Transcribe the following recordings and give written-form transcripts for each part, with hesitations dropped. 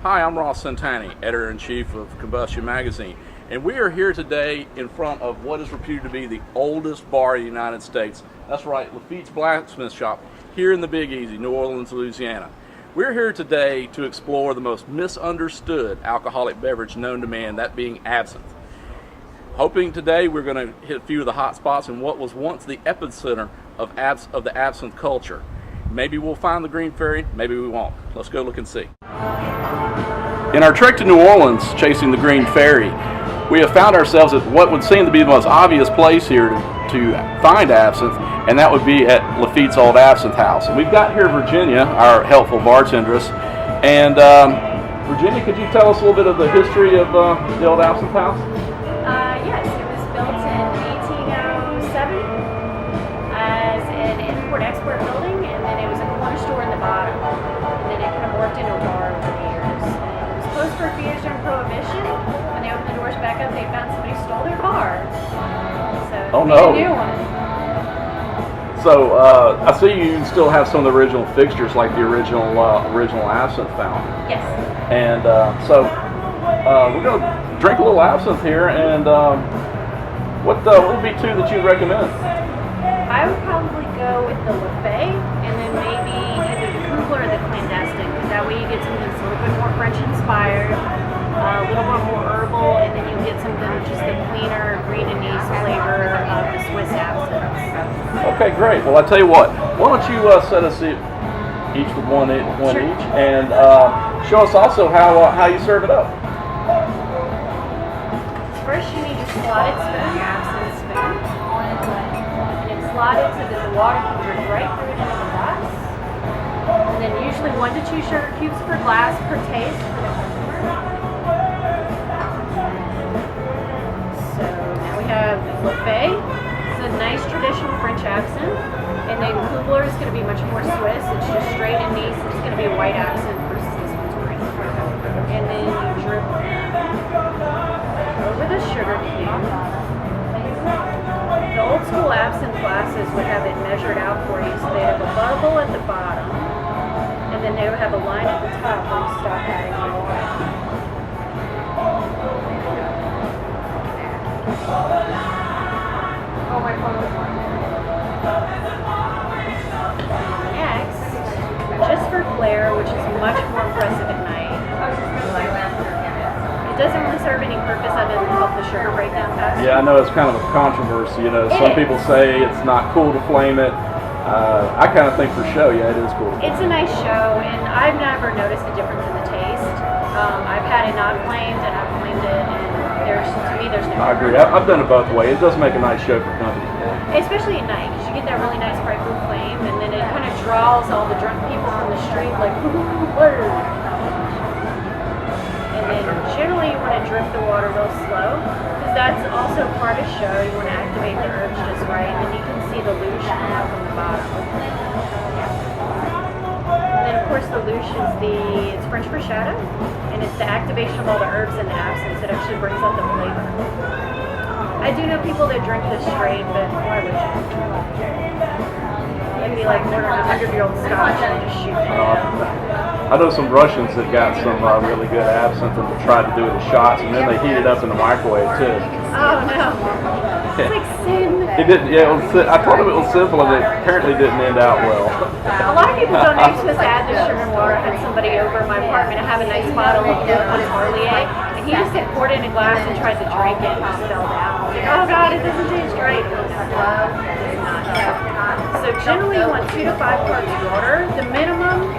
Hi, I'm Ross Santani, Editor-in-Chief of Combustion magazine, and we are here today in front of what is reputed to be the oldest bar in the United States. That's right, Lafitte's Blacksmith Shop here in the Big Easy, New Orleans, Louisiana. We're here today to explore the most misunderstood alcoholic beverage known to man, that being absinthe. Hoping today we're going to hit a few of the hot spots in what was once the epicenter of the absinthe culture. Maybe we'll find the Green Fairy, maybe we won't. Let's go look and see. In our trek to New Orleans, chasing the Green Fairy, we have found ourselves at what would seem to be the most obvious place here to find absinthe, and that would be at Lafitte's Old Absinthe House. And we've got here Virginia, our helpful bartendress. And Virginia, could you tell us a little bit of the history of the Old Absinthe House? Yes, it was built in 1807 as an import-export building, and then it was a corner store in the bottom. And then it kind of morphed into a bar over the years. And it was closed for a few years during Prohibition. When they opened the doors back up, they found somebody stole their bar. So they made a new one. So I see you still have some of the original fixtures, like the original absinthe fountain. Yes. And so we're going to drink a little absinthe here. And what would be two that you'd recommend? I would probably go with the Lafay, and then maybe either the Coupler or the Clandestine, because that way you get something that's a little bit more French-inspired, a little bit more herbal, and then you get something just the cleaner green anise flavor of the Swiss absinthe. Okay, great. Well, I tell you what. Why don't you set us each with one Sure. each, and show us also how you serve it up. First, you need your slotted spoon, your absinthe spoon, and it's slotted so that the water can drip right through it into the glass. And then usually 1 to 2 sugar cubes per glass per taste for the customer. So now we have Lafay. It's a nice traditional French absinthe. And then Coupler is going to be much more Swiss. It's just straight anise. It's going to be a white absinthe versus this one's green. And then you drip over the sugar cube. The old school absinthe glasses would have it measured out for you, so they have a bubble at the bottom, and then they would have a line at the top where you stop adding the water. Next, just for flair, which is much more impressive at night, it doesn't really serve any purpose other than help the sugar break down faster. Yeah, I know it's kind of a controversy. Some people say it's not cool to flame it. I kind of think for show, yeah, it is cool. It's a nice show, and I've never noticed a difference in the taste. I've had it not flamed, and I've flamed it, and to me, there's no difference. I agree. I've done it both ways. It does make a nice show for company. Especially at night, because you get that really nice bright blue flame, and then it kind of draws all the drunk people from the street, like, word. And then generally you want to drip the water real slow, because that's also part of show. You want to activate the herbs just right, and then you can see the luge come out from the bottom. And then of course the luge is it's French for shadow, and it's the activation of all the herbs and the absinthe that actually brings out the flavor. I do know people that drink this straight, but why would you? It'd be like ordering a 100-year-old scotch and just shoot it out. I know some Russians that got some really good absinthe and tried to do it in shots, and then they heat it up in the microwave too. Oh no! It's like sin. It didn't. Yeah, I thought it was simple, and it apparently didn't end out well. A lot of people don't know you're supposed to add this sugar and water. I had somebody over in my apartment. I have a nice bottle of Bourbon Street, and he just poured it in a glass and tried to drink it and just fell down. Like, oh god, it doesn't taste right. So generally you want 2 to 5 parts water. The minimum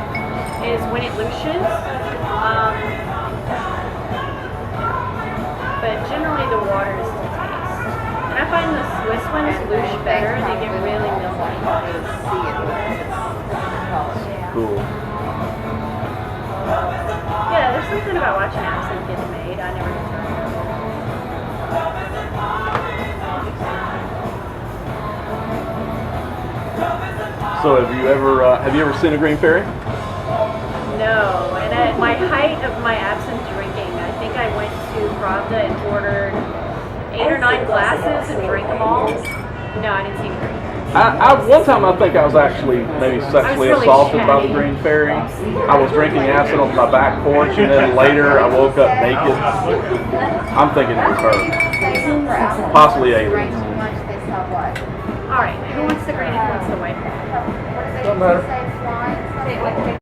is when it looshes. But generally the water is to taste. And I find the Swiss ones loosh better. They get really milky. Cool. Yeah, there's something about watching absinthe get made. I never get tired of it. So have you ever seen a Green Fairy? No, and at my height of my absinthe drinking, I think I went to Pravda and ordered 8 or 9 glasses and drank them all. No, I didn't see any Green Fairy. One time I think I was actually maybe sexually really assaulted by the chatty. Green Fairy. I was drinking acid on my back porch, and then later I woke up naked. I'm thinking it was her, possibly aliens. All right, who wants the green and who wants the white? Doesn't matter.